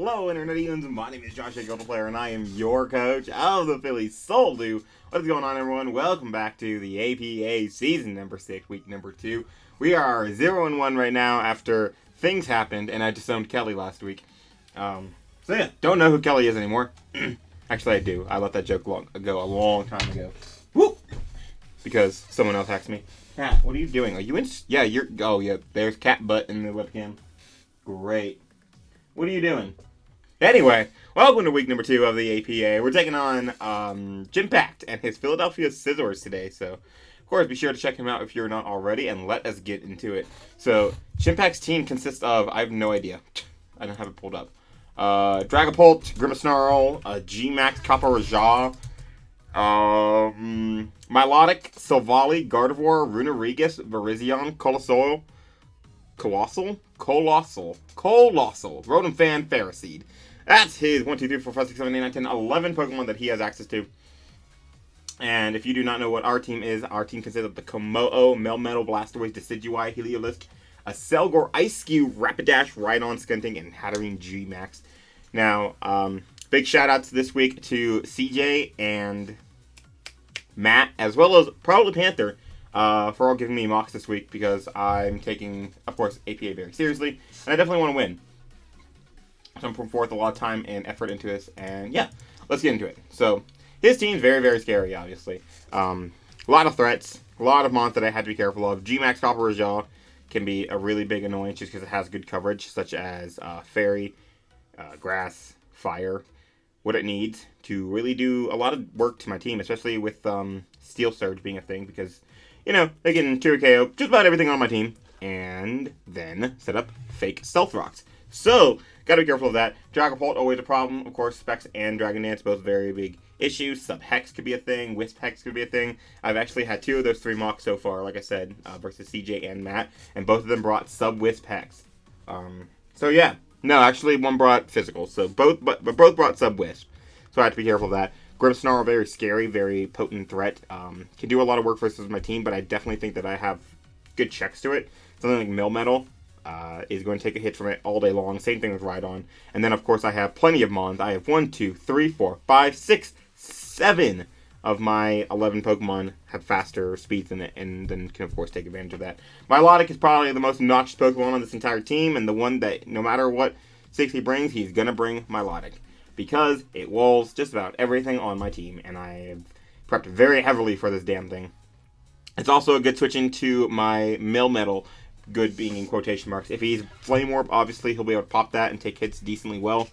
Hello, Internetians. My name is Josh, a Golden Player, and I am your coach of the Philly Soul Dew. What is going on, everyone? Welcome back to the APA season number 6, week number 2. We are 0-1 right now after things happened, and I disowned Kelly last week. So yeah, don't know who Kelly is anymore. Actually, I do. I let that joke go a long time ago. Woo! Because someone else hacked me. Cat, what are you doing? Are you in? Yeah, you're. Oh, yeah. There's cat butt in the webcam. Great. What are you doing? Anyway, welcome to week number 2 of the APA. We're taking on Chimpact and his Philadelphia Scizors today. So, of course, be sure to check him out if you're not already, and let us get into it. So, Chimpact's team consists of, I have no idea. I don't have it pulled up. Dragapult, Grimace, G-Max, Kappa-Raja, Milotic, Silvally, Gardevoir, Runerigus, Virizion, Colossal, Rotom Fan, Ferroseed. That's his 1, 2, 3, 4, 5, 6, 7, 8, 9, 10, 11 Pokemon that he has access to. And if you do not know what our team is, our team consists of the Komodo, Melmetal, Blastoise, Decidueye, Heliolisk, a Selgor, Ice-Cube, Rapidash, Rhydon, Skunting, and Hatterene G-Max. Now, big shout-outs this week to CJ and Matt, as well as probably Panther, for all giving me mocks this week, because I'm taking, of course, APA very seriously, and I definitely want to win. So I'm putting forth a lot of time and effort into this, and yeah, let's get into it. So, his team's very, very scary, obviously. A lot of threats, a lot of mons that I had to be careful of. G-Max Kappa-Raja can be a really big annoyance just because it has good coverage, such as Fairy, Grass, Fire, what it needs to really do a lot of work to my team, especially with Steel Surge being a thing, because, you know, they can 2 KO just about everything on my team, and then set up fake Stealth Rocks. So, gotta be careful of that. Dragapult, always a problem. Of course, Specs and Dragon Dance, both very big issues. Sub-Hex could be a thing. Wisp Hex could be a thing. I've actually had 2 of those 3 mocks so far, like I said, versus CJ and Matt, and both of them brought Sub-Wisp Hex. So yeah. No, actually, one brought Physical, so both both brought Sub-Wisp. So I have to be careful of that. Grimace, very scary, very potent threat. Can do a lot of work versus my team, but I definitely think that I have good checks to it. Something like Melmetal is going to take a hit from it all day long. Same thing with Rhydon. And then, of course, I have plenty of Mons. I have 1, 2, 3, 4, 5, 6, 7 of my 11 Pokemon have faster speeds than it, and then can, of course, take advantage of that. Milotic is probably the most obnoxious Pokemon on this entire team, and the one that, no matter what 6 he brings, he's going to bring Milotic, because it walls just about everything on my team, and I have prepped very heavily for this damn thing. It's also a good switch into my Melmetal, good being in quotation marks. If he's Flame Orb, obviously he'll be able to pop that and take hits decently well.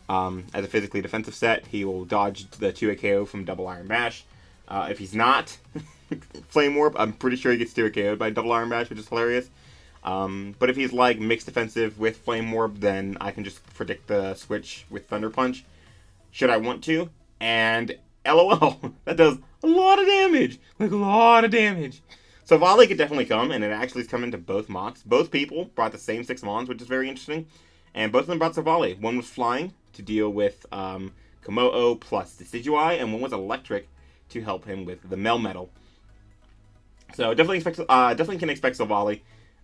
As a physically defensive set, he will dodge the 2 KO from Double Iron Bash. If he's not Flame Orb, I'm pretty sure he gets 2 KO'd by Double Iron Bash, which is hilarious. But if he's like mixed defensive with Flame Orb, then I can just predict the switch with Thunder Punch, should I want to. And LOL, that does a lot of damage, like a lot of damage. So Volley could definitely come, and it actually is coming to both mocks. Both people brought the same 6 Mons, which is very interesting. And both of them brought Savali. One was Flying to deal with Komodo plus Decidueye, and one was Electric to help him with the Melmetal. So definitely can expect Savali.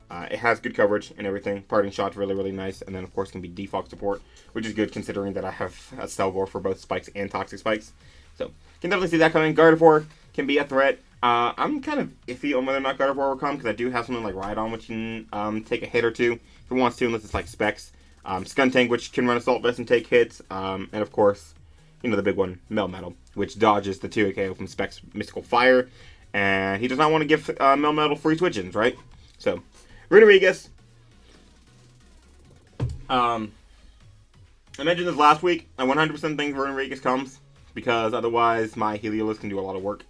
It has good coverage and everything. Parting Shot's really, really nice. And then, of course, can be Defog support, which is good considering that I have a Selgor for both Spikes and Toxic Spikes. So, can definitely see that coming. Gardevoir can be a threat. I'm kind of iffy on whether or not Gardevoir will come, because I do have something like Rhydon, which can take a hit or 2 if it wants to, unless it's like Specs. Skuntank, which can run Assault Vest and take hits. And, of course, you know, the big one, Melmetal, which dodges the 2 KO from Specs' Mystical Fire. And he does not want to give Melmetal free switch-ins, right? So, Runerigus. I mentioned this last week. I 100% think Runerigus comes, because otherwise my Heliolisk can do a lot of work.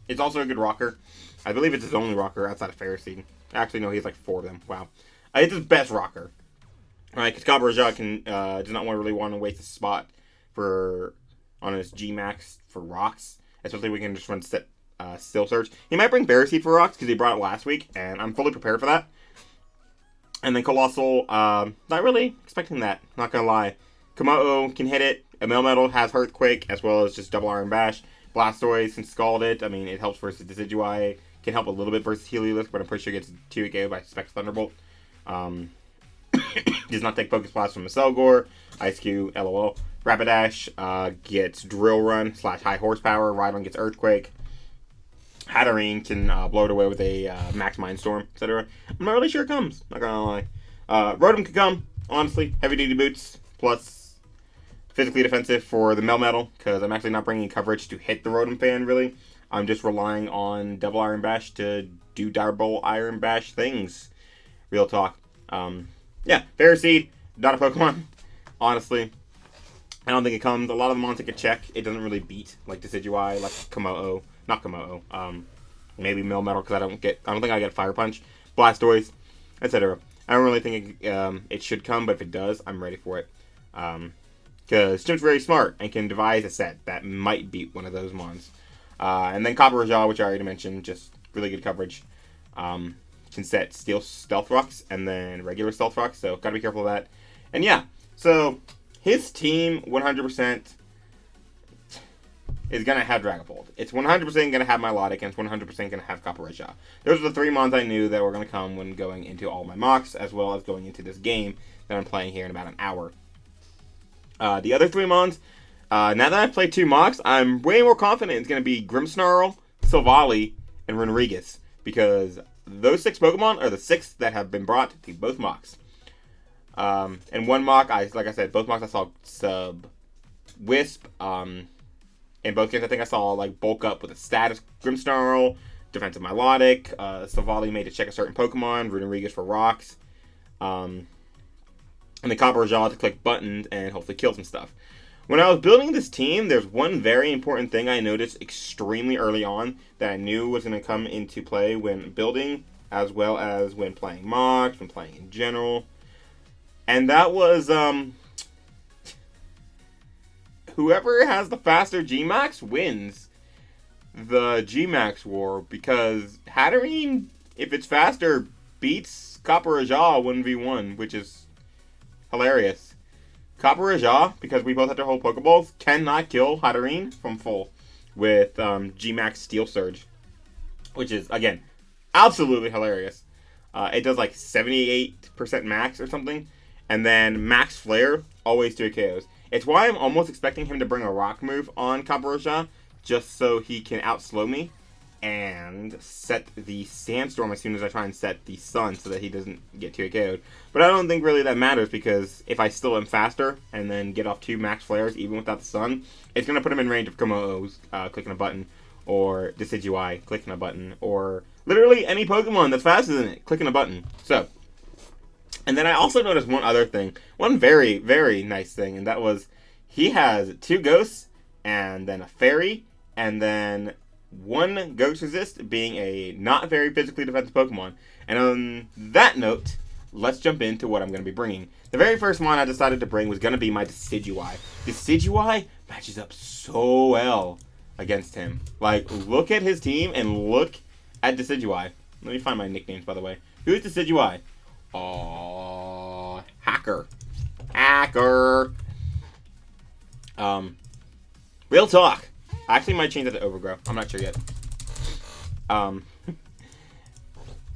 It's also a good rocker. I believe it's his only rocker outside of Ferroseed. Actually, no, he has like 4 of them. Wow. It's his best rocker. Alright, because Kappa-Raja does not really want to waste a spot on his G-Max for rocks. Especially we can just run Steel Surge. He might bring Ferroseed for rocks, because he brought it last week, and I'm fully prepared for that. And then Colossal, not really expecting that, not gonna lie. Komodo can hit it. A Melmetal has Earthquake, as well as just Double Iron Bash. Blastoise and Scald it. I mean, it helps versus Decidueye. Can help a little bit versus Heliolisk, but I'm pretty sure it gets 2 KO by Specs Thunderbolt. Does not take Focus Blast from a Selgor. Ice Cube, LOL. Rapidash gets Drill Run / High Horsepower. Rhydon gets Earthquake. Hatterene can blow it away with a Max Mindstorm, etc. I'm not really sure it comes. Not gonna lie. Rotom could come, honestly. Heavy Duty Boots plus physically defensive for the Melmetal, because I'm actually not bringing coverage to hit the Rotom fan, really. I'm just relying on Double Iron Bash to do double Iron Bash things. Real talk. Yeah, Ferroseed, not a Pokemon, honestly. I don't think it comes. A lot of them on take a check. It doesn't really beat like Decidueye, like Komodo. Not Komodo. Maybe Melmetal, because I don't think I get Fire Punch, Blastoise, etc. I don't really think it should come, but if it does, I'm ready for it. Because Chimp's very smart and can devise a set that might beat one of those mons. And then Copper Jaw, which I already mentioned, just really good coverage. Can set Steel Stealth Rocks and then regular Stealth Rocks, so gotta be careful of that. And yeah, so his team 100% is gonna have Dragapult. It's 100% gonna have Milotic, and it's 100% gonna have Copper Jaw. Those are the 3 mons I knew that were gonna come when going into all my mocks, as well as going into this game that I'm playing here in about an hour. The other 3 mons, now that I've played 2 mocks, I'm way more confident it's going to be Grimmsnarl, Silvally, and Runerigus, because those 6 Pokemon are the 6 that have been brought to both mocks. In one mock, like I said, both mocks I saw Sub Wisp. In both games, I think I saw like Bulk Up with a status Grimmsnarl, Defensive Milotic, Silvally made to check a certain Pokemon, Runerigus for rocks, and the Copper Jaw to click buttons and hopefully kill some stuff. When I was building this team, there's one very important thing I noticed extremely early on that I knew was going to come into play when building, as well as when playing mocks, when playing in general. And that was, whoever has the faster Gmax wins the Gmax war, because Hatterene, if it's faster, beats Copper Jaw 1v1, which is hilarious. Copper Jaw, because we both have to hold Pokeballs, cannot kill Hatterene from full with Gmax Steel Surge, which is, again, absolutely hilarious. It does like 78% max or something, and then Max Flare, always 2 KOs. It's why I'm almost expecting him to bring a rock move on Copper Jaw, just so he can outslow me and set the Sandstorm as soon as I try and set the Sun so that he doesn't get 2 KO'd. But I don't think really that matters, because if I still am faster and then get off 2 Max Flares even without the Sun, it's going to put him in range of Komodo's clicking a button, or Decidueye clicking a button, or literally any Pokemon that's faster than it clicking a button. So, and then I also noticed one other thing, one very, very nice thing, and that was he has 2 Ghosts, and then a Fairy, and then 1 Ghost Resist, being a not very physically defensive Pokemon. And on that note, let's jump into what I'm going to be bringing. The very first one I decided to bring was going to be my Decidueye. Decidueye matches up so well against him. Like, look at his team and look at Decidueye. Let me find my nicknames, by the way. Who's Decidueye? Hacker. Hacker. Real talk. I actually might change that to Overgrow. I'm not sure yet.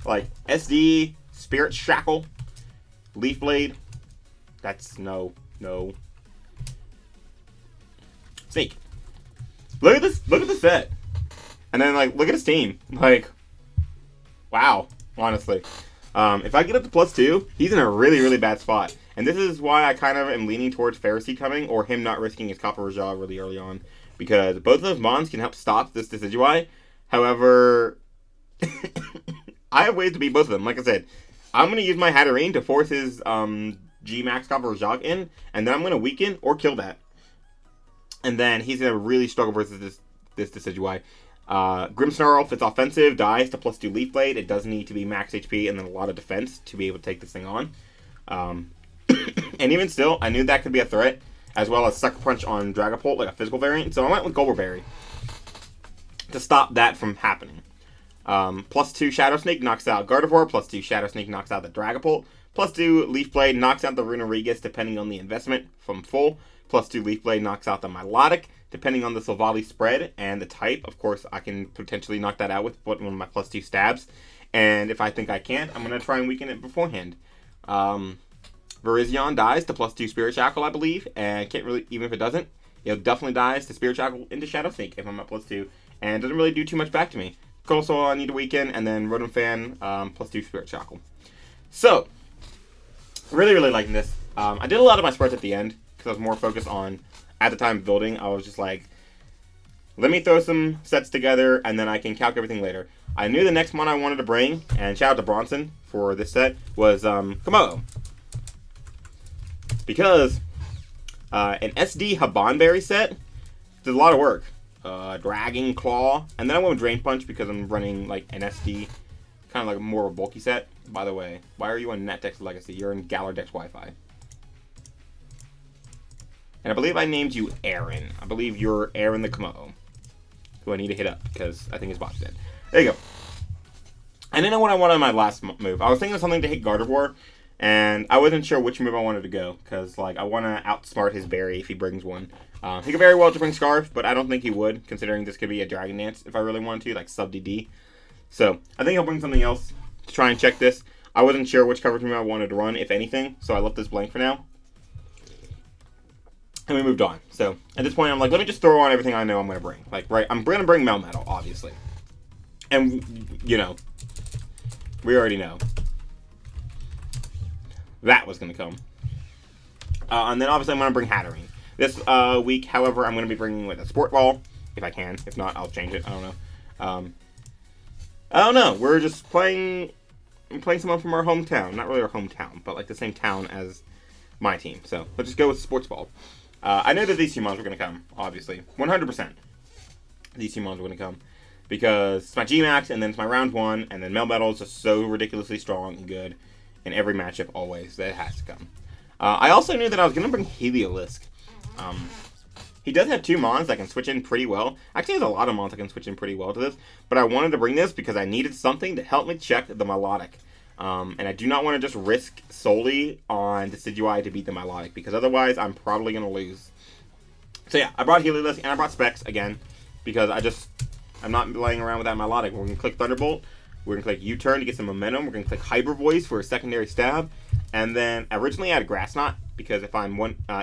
Like, SD, Spirit Shackle, Leaf Blade. That's no. Snake. Look at this. Look at the set. And then, like, look at his team. Like, wow. Honestly. If I get up to +2, he's in a really, really bad spot. And this is why I kind of am leaning towards Ferroseed coming, or him not risking his Copper Jaw really early on. Because both of those mons can help stop this Decidueye. However, I have ways to beat both of them. Like I said, I'm going to use my Hatterene to force his G-Max Copper Jaw in, and then I'm going to weaken or kill that. And then he's going to really struggle versus this Decidueye. Grimmsnarl, if it's offensive, dies to +2 Leaf Blade. It does need to be max HP and then a lot of defense to be able to take this thing on. And even still, I knew that could be a threat, as well as Sucker Punch on Dragapult, like a physical variant. So I went with Goldberry to stop that from happening. +2 Shadow Snake knocks out Gardevoir. +2 Shadow Snake knocks out the Dragapult. +2 Leaf Blade knocks out the Runerigus, depending on the investment from full. +2 Leaf Blade knocks out the Milotic, depending on the Silvally spread and the type. Of course, I can potentially knock that out with one of my +2 stabs. And if I think I can't, I'm going to try and weaken it beforehand. Virizion dies to +2 Spirit Shackle, I believe, and can't really, even if it doesn't, it definitely dies to Spirit Shackle into Shadow Sneak if I'm at +2, and doesn't really do too much back to me. Coastal I need to weaken, and then Rotom Fan, +2 Spirit Shackle. So, really liking this. I did a lot of my spreads at the end, because I was more focused on, at the time building, I was just like, let me throw some sets together, and then I can calc everything later. I knew the next one I wanted to bring, and shout out to Bronson for this set, was Komodo. Because an SD Habanberry set did a lot of work. Dragon Claw, and then I went with Drain Punch because I'm running like an SD, kind of like more of a bulky set. By the way, why are you on NetDex Legacy? You're in Galardex Wi-Fi. And I believe I named you Aaron. I believe you're Aaron the Komodo, who I need to hit up because I think his bot's dead. There you go. I didn't know what I wanted on my last move. I was thinking of something to hit Gardevoir, and I wasn't sure which move I wanted to go because, like, I want to outsmart his berry if he brings one. He could very well to bring Scarf, but I don't think he would, considering this could be a Dragon Dance if I really wanted to, like sub DD. So I think he'll bring something else to try and check this. I wasn't sure which coverage move I wanted to run, if anything, so I left this blank for now. And we moved on. So at this point, I'm like, let me just throw on everything I know I'm going to bring. Like, right, I'm going to bring Melmetal, obviously. And, you know, we already know that was going to come. And then obviously I'm going to bring Hatterene. This week, however, I'm going to be bringing with a Sport Ball, if I can. If not, I'll change it. I don't know. I don't know. We're just playing someone from our hometown. Not really our hometown, but like the same town as my team. So let's just go with Sports Ball. I know that these two mons were going to come, obviously. 100%. These two mons were going to come. Because it's my G-Max, and then it's my round 1, and then Melmetal is just so ridiculously strong and good in every matchup always that it has to come. I also knew that I was going to bring Heliolisk. He does have 2 mons that can switch in pretty well. Actually, he has a lot of mons that can switch in pretty well to this. But I wanted to bring this because I needed something to help me check the Melodic. And I do not want to just risk solely on Decidueye to beat the Melodic, because otherwise I'm probably going to lose. So yeah, I brought Heliolisk and I brought Specs again, because I'm not laying around with that Melodic. We're going to click Thunderbolt. We're going to click U-Turn to get some momentum. We're going to click Hyper Voice for a secondary stab. And then originally I had Grass Knot, because if I'm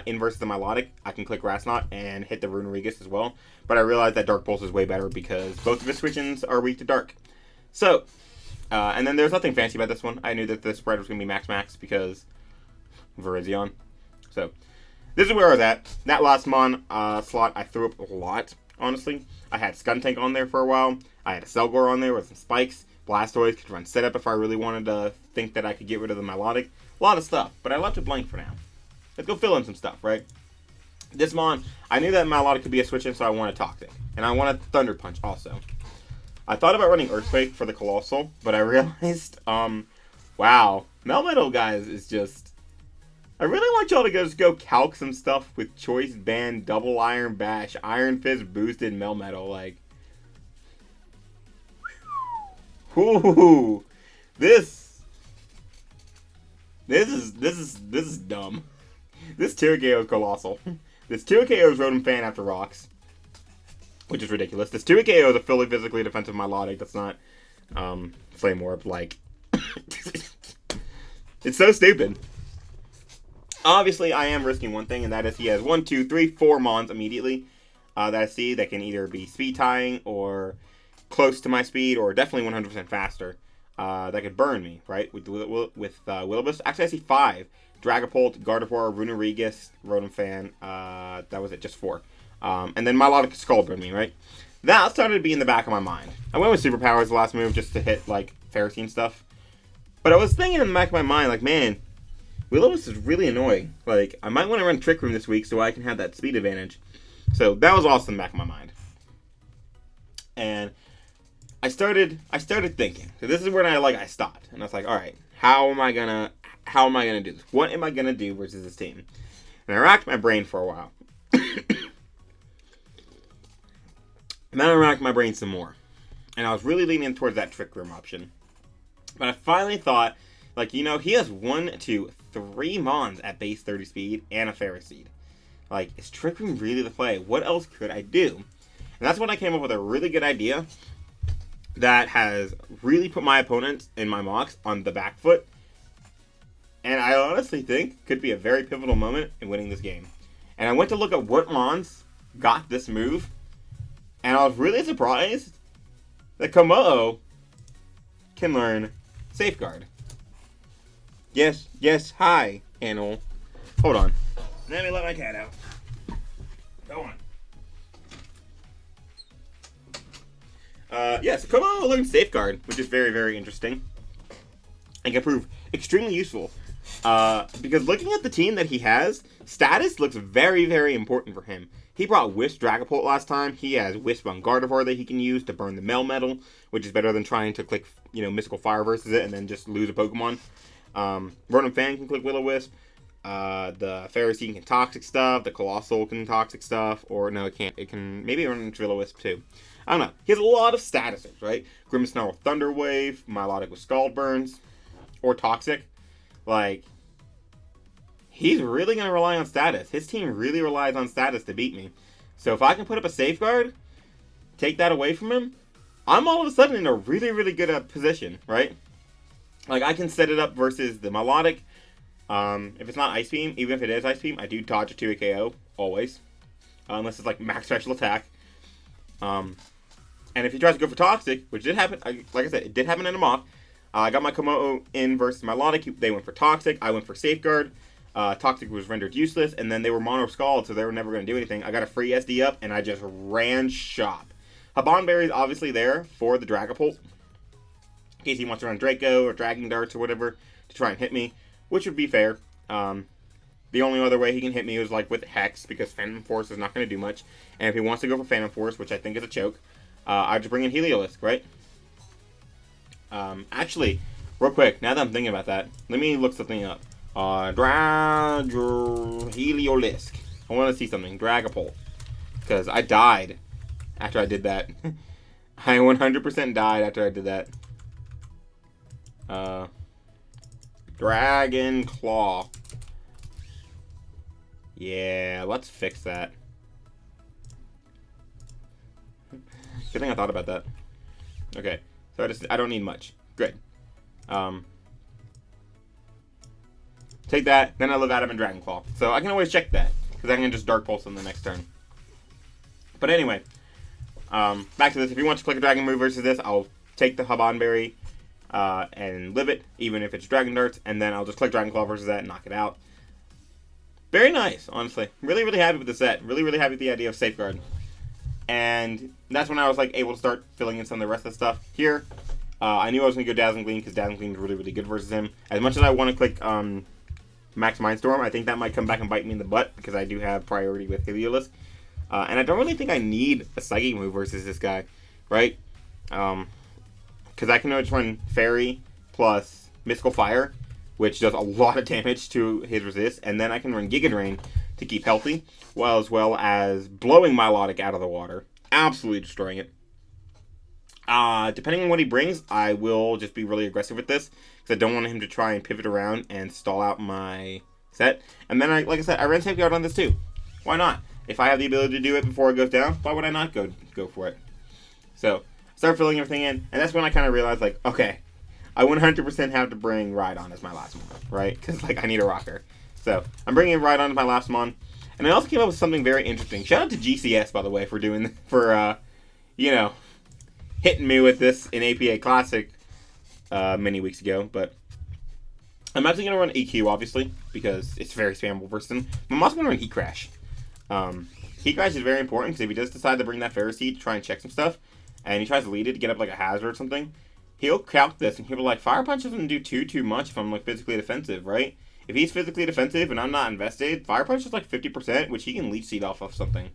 in versus the Melodic, I can click Grass Knot and hit the Runerigus as well. But I realized that Dark Pulse is way better because both of his switch-ins are weak to Dark. So, and then there's nothing fancy about this one. I knew that the spread was going to be max because Virizion. So, this is where I was at. That last mon slot, I threw up a lot, honestly. I had Skuntank on there for a while. I had a Selgor on there with some spikes. Blastoise could run setup if I really wanted to think that I could get rid of the Melodic. A lot of stuff, but I left it blank for now. Let's go fill in some stuff, right? This mon, I knew that Melodic could be a switch-in, so I wanted Toxic. And I wanted Thunder Punch also. I thought about running Earthquake for the Colossal, but I realized, wow, Melmetal, guys, is just... I really want y'all to just go calc some stuff with Choice Band, Double Iron Bash, Iron Fist boosted Melmetal, like... Ooh, this is dumb. This 2KO is Colossal. This 2KO is Rotom Fan after Rocks, which is ridiculous. This 2KO is a fully physically defensive Melodic that's not Flame Orb. Like, it's so stupid. Obviously, I am risking one thing, and that is he has 1, 2, 3, 4 mons immediately that I see that can either be speed tying or close to my speed, or definitely 100% faster, that could burn me, right? With Willibus. Actually, I see 5. Dragapult, Gardevoir, Runerigus, Rotom Fan. That was it, just 4. And then Melodic Skull burn me, right? That started to be in the back of my mind. I went with Superpowers the last move just to hit, like, Ferrocene stuff. But I was thinking in the back of my mind, like, man, Willibus is really annoying. Like, I might want to run Trick Room this week so I can have that speed advantage. So that was also in the back of my mind. And I started thinking. So this is when I stopped, and I was like, all right, how am I gonna do this? What am I gonna do versus this team? And I racked my brain for a while. And then I racked my brain some more, and I was really leaning towards that Trick Room option. But I finally thought, like, you know, he has 1, 2, 3 mons at base 30 speed and a Ferroseed. Like, is Trick Room really the play? What else could I do? And that's when I came up with a really good idea that has really put my opponents in my mocks on the back foot. And I honestly think could be a very pivotal moment in winning this game. And I went to look at what mons got this move, and I was really surprised that Komodo can learn Safeguard. Yes, hi, animal. Hold on. Let me let my cat out. Go on. Yes, Komodo learns Safeguard, which is very, very interesting. And can prove extremely useful. Because looking at the team that he has, status looks very, very important for him. He brought Wisp Dragapult last time. He has Wisp on Gardevoir that he can use to burn the Melmetal, which is better than trying to click, Mystical Fire versus it and then just lose a Pokemon. Rotom Fan can click Will-O-Wisp. The Pharisee can Toxic stuff. The Colossal can Toxic stuff. Or, no, it can't. It can maybe run into Will-O-Wisp, too. I don't know. He has a lot of statuses, right? Grimmsnarl with Thunder Wave. Milotic with Scald Burns. Or Toxic. Like, he's really going to rely on status. His team really relies on status to beat me. So if I can put up a Safeguard, take that away from him, I'm all of a sudden in a really, really good position, right? Like, I can set it up versus the Milotic. If it's not Ice Beam, even if it is Ice Beam, I do dodge a 2 KO, always. Unless it's, like, max special attack. And if he tries to go for Toxic, which did happen, like I said, it did happen in a mock. I got my Komodo in versus Milotic. They went for Toxic. I went for Safeguard. Toxic was rendered useless, and then they were Mono Scald, so they were never going to do anything. I got a free SD up, and I just ran shop. Habanberry is obviously there for the Dragapult, in case he wants to run Draco or Dragon Darts or whatever to try and hit me, which would be fair. The only other way he can hit me is like with Hex, because Phantom Force is not going to do much. And if he wants to go for Phantom Force, which I think is a choke, I just bring in Heliolisk, right? Actually, real quick, now that I'm thinking about that, let me look something up. Heliolisk. I want to see something. Dragapult. Because I died after I did that. I 100% died after I did that. Dragon Claw. Yeah, let's fix that. Good thing I thought about that. Okay, so I don't need much. Good. Take that, then I live Adam and Dragon Claw. So I can always check that, because I can just Dark Pulse on the next turn. But anyway, back to this. If you want to click a Dragon move versus this, I'll take the Habanberry and live it, even if it's Dragon Darts, and then I'll just click Dragon Claw versus that and knock it out. Very nice, honestly. Really, really happy with the set. Really, really happy with the idea of Safeguard. And that's when I was like able to start filling in some of the rest of the stuff. Here, I knew I was going to go Dazzling Gleam, because Dazzling Gleam is really, really good versus him. As much as I want to click Max Mindstorm, I think that might come back and bite me in the butt, because I do have priority with Heliolisk. And I don't really think I need a Psychic move versus this guy, right? Because I can just run Fairy plus Mystical Fire, which does a lot of damage to his resist, and then I can run Giga Drain to keep healthy, as well as blowing Milotic out of the water, absolutely destroying it. Depending on what he brings, I will just be really aggressive with this, because I don't want him to try and pivot around and stall out my set. And then, like I said, I ran Safeguard on this too. Why not? If I have the ability to do it before it goes down, why would I not go for it? So, start filling everything in, and that's when I kind of realized, like, okay, I 100% have to bring Rhydon as my last mon, right? Because, like, I need a rocker. So, I'm bringing Rhydon as my last mon. And I also came up with something very interesting. Shout out to GCS, by the way, for hitting me with this in APA Classic many weeks ago. But I'm actually going to run EQ, obviously, because it's very spammable versus him. But I'm also going to run Heat Crash. Heat Crash is very important, because if he does decide to bring that Pharisee to try and check some stuff, and he tries to lead it to get up like a hazard or something, he'll calc this, and he'll be like, Fire Punch doesn't do too much if I'm like physically defensive, right? If he's physically defensive and I'm not invested, Fire Punch is like 50%, which he can Leech Seed off of something.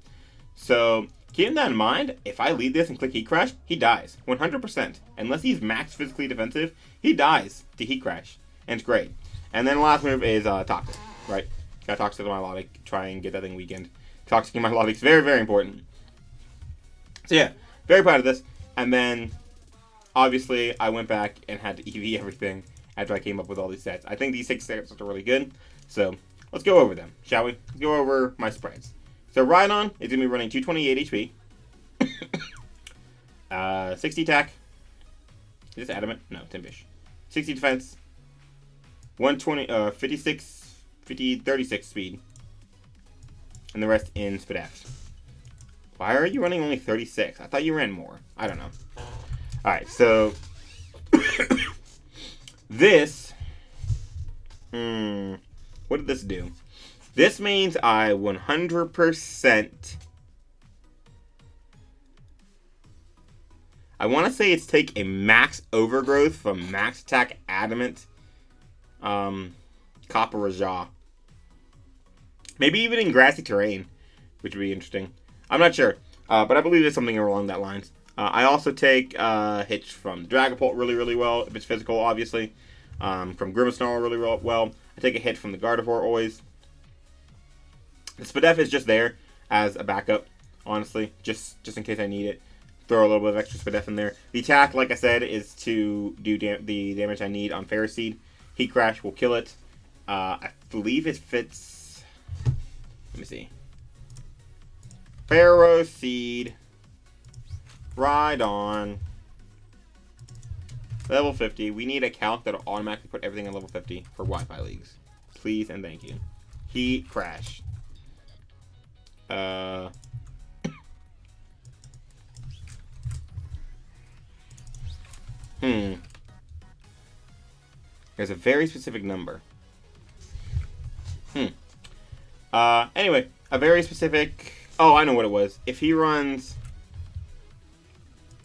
So, keeping that in mind, if I lead this and click Heat Crash, he dies. 100%. Unless he's max physically defensive, he dies to Heat Crash. And it's great. And then the last move is Toxic, right? Got Toxic to Milotic, try and get that thing weakened. Toxic in Milotic is very, very important. So yeah, very proud of this. And then, obviously, I went back and had to EV everything after I came up with all these sets. I think these 6 sets are really good. So, let's go over them, shall we? Let's go over my spreads. So, Rhydon is going to be running 228 HP. 60 attack. Is this Adamant? No, Timbish. 60 defense. 120, 36 speed. And the rest in Spadef. Why are you running only 36? I thought you ran more. I don't know. Alright, so... this... what did this do? This means I 100%... I want to say it's take a max overgrowth from max attack adamant Copper Raja. Maybe even in grassy terrain, which would be interesting. I'm not sure, but I believe there's something along that lines. I also take hits from Dragapult really well, if it's physical, obviously. From Grimmsnarl really well. I take a hit from the Gardevoir always. The Spadef is just there as a backup, honestly, just in case I need it. Throw a little bit of extra Spadef in there. The attack, like I said, is to do the damage I need on Ferroseed. Heat Crash will kill it. I believe it fits... Let me see. Ferroseed. Rhydon. Level 50. We need a calc that'll automatically put everything on level 50 for Wi-Fi leagues. Please and thank you. Heat Crash. There's a very specific number. Anyway, a very specific... Oh, I know what it was. If he runs...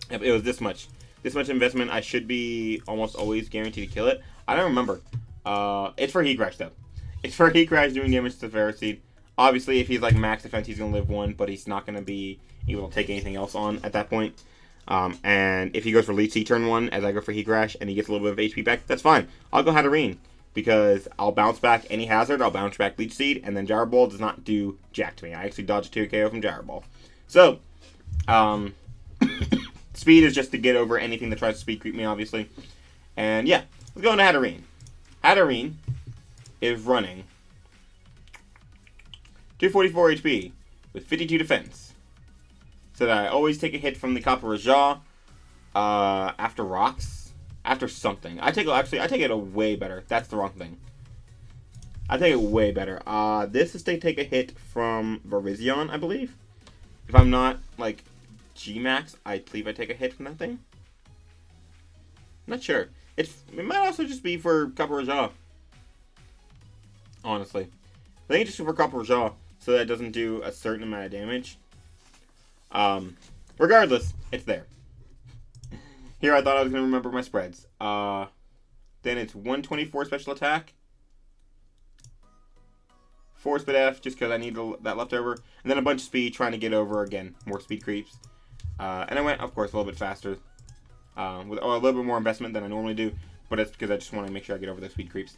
It was this much. This much investment, I should be almost always guaranteed to kill it. I don't remember. It's for Heat Crash, though. It's for Heat Crash doing damage to Ferroseed. Obviously, if he's like max defense, he's going to live 1, but he's not going to be able to take anything else on at that point. And if he goes for Leech Seed turn 1, as I go for Heat Crash, and he gets a little bit of HP back, that's fine. I'll go Hatterene, because I'll bounce back any hazard, I'll bounce back Leech Seed, and then Gyro Ball does not do jack to me. I actually dodge a 2 KO from Gyro Ball. So, speed is just to get over anything that tries to speed creep me, obviously. And yeah, let's go into Hatterene. Hatterene is running 244 HP with 52 defense. So that I always take a hit from the Copper Raja after rocks, after something. I take it a way better. That's the wrong thing. I take it way better. This is to take a hit from Virizion, I believe. If I'm not like G-Max, I believe I take a hit from that thing. Not sure. It might also just be for Copper Raja. Honestly, I think it's just for Copper Raja, so that it doesn't do a certain amount of damage. Regardless, it's there. Here I thought I was going to remember my spreads. Then it's 124 special attack. 4 Spadef, just because I need that leftover. And then a bunch of speed, trying to get over, again, more speed creeps. And I went, of course, a little bit faster. With a little bit more investment than I normally do. But it's because I just want to make sure I get over those speed creeps.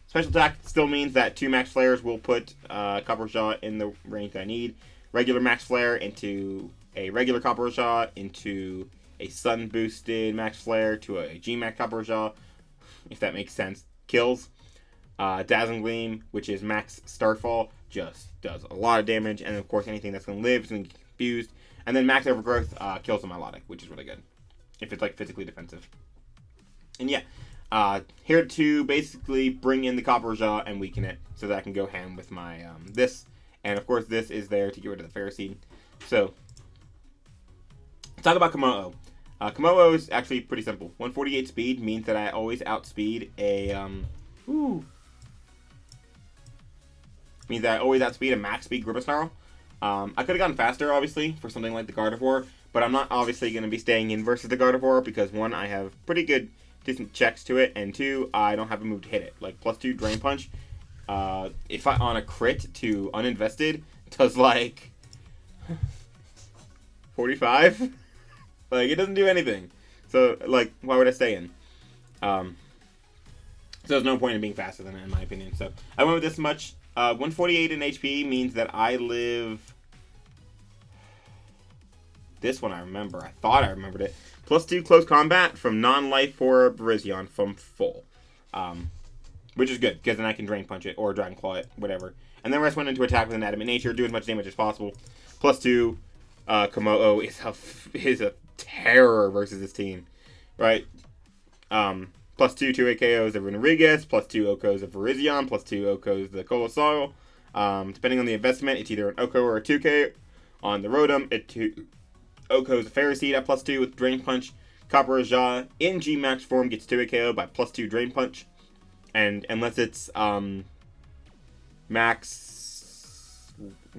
Special attack still means that 2 max flares will put Copper Raja in the range that I need. Regular max flare into a regular Copper Raja, into a sun boosted max flare to a G max Copper Raja, if that makes sense. Kills. Dazzling Gleam, which is max Starfall, just does a lot of damage. And of course, anything that's going to live is going to get confused. And then max Overgrowth kills a Melodic, which is really good if it's like physically defensive. And yeah. Here to basically bring in the Copper Raja and weaken it so that I can go ham with my this. And of course this is there to get rid of the Ferroseed. So, let's talk about Komodo. Komodo is actually pretty simple. 148 speed means that I always outspeed a means that I always outspeed a max speed Grimmsnarl. I could have gotten faster, obviously, for something like the Gardevoir, but I'm not obviously going to be staying in versus the Gardevoir because 1, I have pretty good decent checks to it, and 2, I don't have a move to hit it. Like +2 Drain Punch, if I on a crit to uninvested, does like 45. Like it doesn't do anything. So like, why would I stay in? So there's no point in being faster than it, in my opinion. So I went with this much. 148 in HP means that I live. This one I remember. I thought I remembered it. +2 close combat from non-life for Virizion from full. Which is good, because then I can Drain Punch it, or Dragon Claw it, whatever. And then the rest went into attack with an adamant nature, do as much damage as possible. +2, Komodo is a terror versus this team. Right? Plus 2 AKOs of Renrigas, plus 2 Okos of Virizion, plus 2 Okos of the Colossal. Depending on the investment, it's either an Oko or a 2K. On the Rotom, it's 2 Okos of Ferroseed at plus 2 with Drain Punch. Copper Aja in G-Max form gets 2 AKO by plus 2 Drain Punch. And unless it's max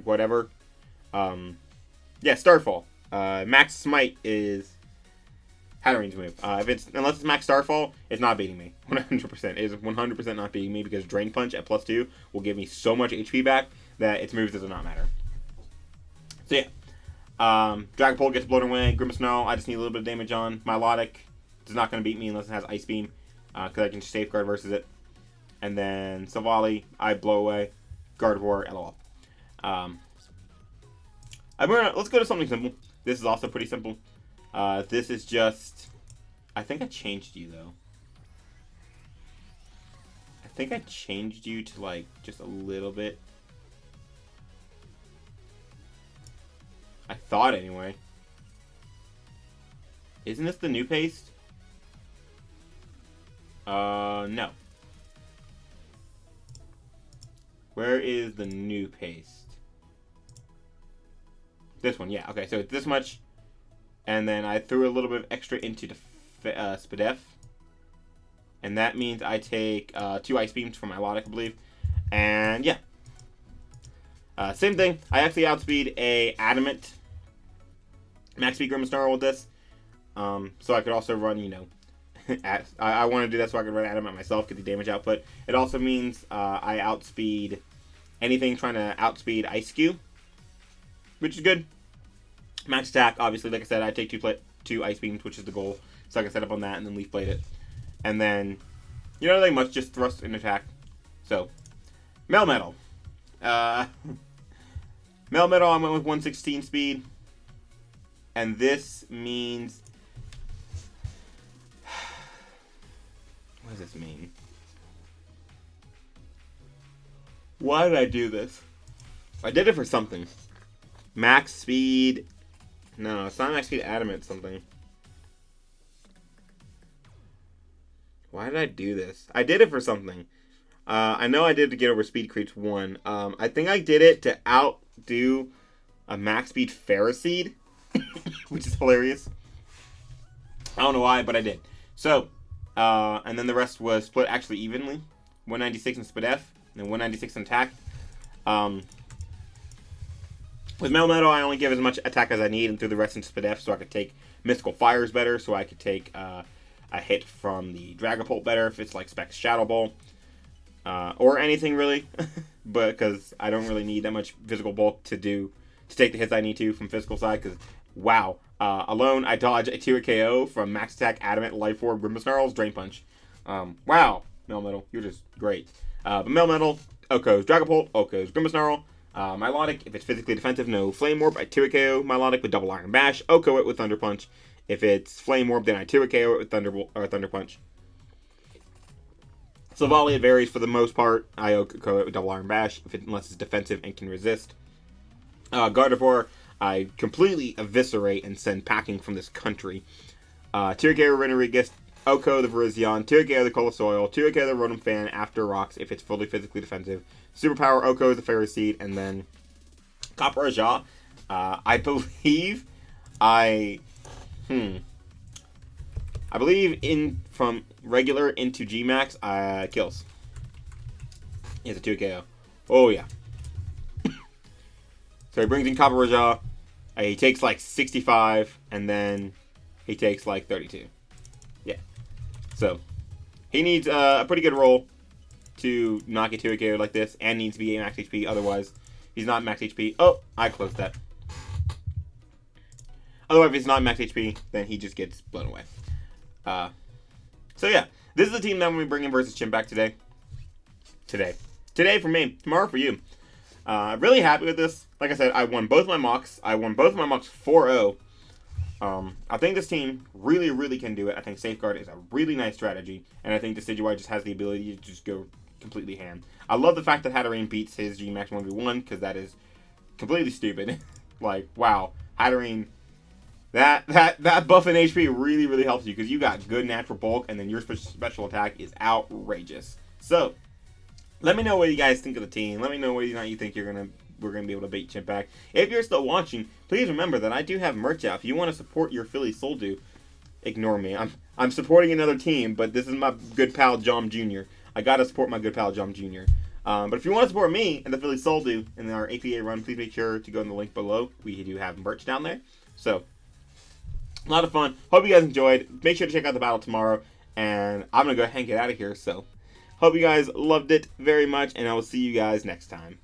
whatever. Yeah, Starfall. Max Smite is Hatterin's move. Unless it's Max Starfall, it's not beating me. 100%. It is 100% not beating me because Drain Punch at plus 2 will give me so much HP back that its moves does not matter. So yeah. Dragapult gets blown away. Grimace I just need a little bit of damage on. Milotic is not going to beat me unless it has Ice Beam. Because I can safeguard versus it. And then Savali, I blow away. Gardevoir, LOL. Let's go to something simple. This is also pretty simple. This is just... I think I changed you, though. I think I changed you to, like, just a little bit. I thought, anyway. Isn't this the new paste? No. Where is the new paste? This one, yeah. Okay, so it's this much. And then I threw a little bit of extra into Spadef. And that means I take 2 Ice Beams from Milotic, I believe. And, yeah. Same thing. I actually outspeed a Adamant Max Speed Grimace with this. So I could also run, you know... I want to do that so I can run Adamant myself, get the damage output. It also means I outspeed anything trying to outspeed Ice Cube, which is good. Max attack, obviously, like I said, I take 2 Ice Beams, which is the goal. So I can set up on that and then Leaf Blade it. And then, you know, like much, just thrust and attack. So, Melmetal. Melmetal, I went with 116 speed. And this means... What does this mean? Why did I do this? I did it for something. Max speed... No, it's not max speed Adamant something. Why did I do this? I did it for something. I know I did it to get over Speed Creeps 1. I think I did it to outdo a max speed Ferroseed, which is hilarious. I don't know why, but I did. So, and then the rest was split actually evenly. 196 in Spadef, and 196 in attack. With Melmetal, I only give as much attack as I need and threw the rest into Spadef so I could take Mystical Fires better, so I could take a hit from the Dragapult better if it's like Specs Shadow Ball. Or anything really, but because I don't really need that much physical bulk to take the hits I need to from physical side, because wow. Alone, I dodge a 2 KO from Max Attack, Adamant, Life Orb, Grimace Drain Punch. Wow, Melmetal, you're just great. But Melmetal, Okos, Dragapult, Okos, Grimace Milotic, if it's physically defensive, no Flame Orb, I 2 KO Milotic with Double Iron Bash, Oko it with Thunder Punch. If it's Flame Orb, then I 2 KO it with Thunder Punch. Savali, it varies for the most part. I Oko it with Double Iron Bash, unless it's defensive and can resist. Gardevoir, I completely eviscerate and send packing from this country. 2 KO Renrigas, Oko the Virizion, 2 KO the Colossal, 2 KO the Rotom Fan after Rocks if it's fully physically defensive. Superpower Oko the Ferroseed, and then Copper Aja. I believe I believe from regular into G-Max kills. It's a 2 KO. Oh yeah. So he brings in Copper Aja. He takes like 65, and then he takes like 32. Yeah. So he needs a pretty good roll to not get 2 KO like this, and needs to be max HP. Otherwise, he's not max HP. Oh, I closed that. Otherwise, if he's not max HP, then he just gets blown away. So yeah, this is the team that I'm going to be bringing versus Chimpact today. Today for me. Tomorrow for you. Really happy with this. Like I said, I won both my mocks. I won both my mocks 4-0. I think this team really, really can do it. I think Safeguard is a really nice strategy. And I think Decidueye just has the ability to just go completely ham. I love the fact that Hatterene beats his G-Max 1v1, because that is completely stupid. Like, wow. Hatterene That buff in HP really, really helps you because you got good natural bulk, and then your special attack is outrageous. So, let me know what you guys think of the team. Let me know whether or not you think we're gonna be able to beat Chimpact. If you're still watching, please remember that I do have merch out. If you want to support your Philly Soldu, ignore me. I'm supporting another team, but this is my good pal Jom Jr. I gotta support my good pal Jom Jr. But if you want to support me and the Philly Soldu in our APA run, please make sure to go in the link below. We do have merch down there. So, a lot of fun. Hope you guys enjoyed. Make sure to check out the battle tomorrow. And I'm going to go ahead and get out of here. So, hope you guys loved it very much. And I will see you guys next time.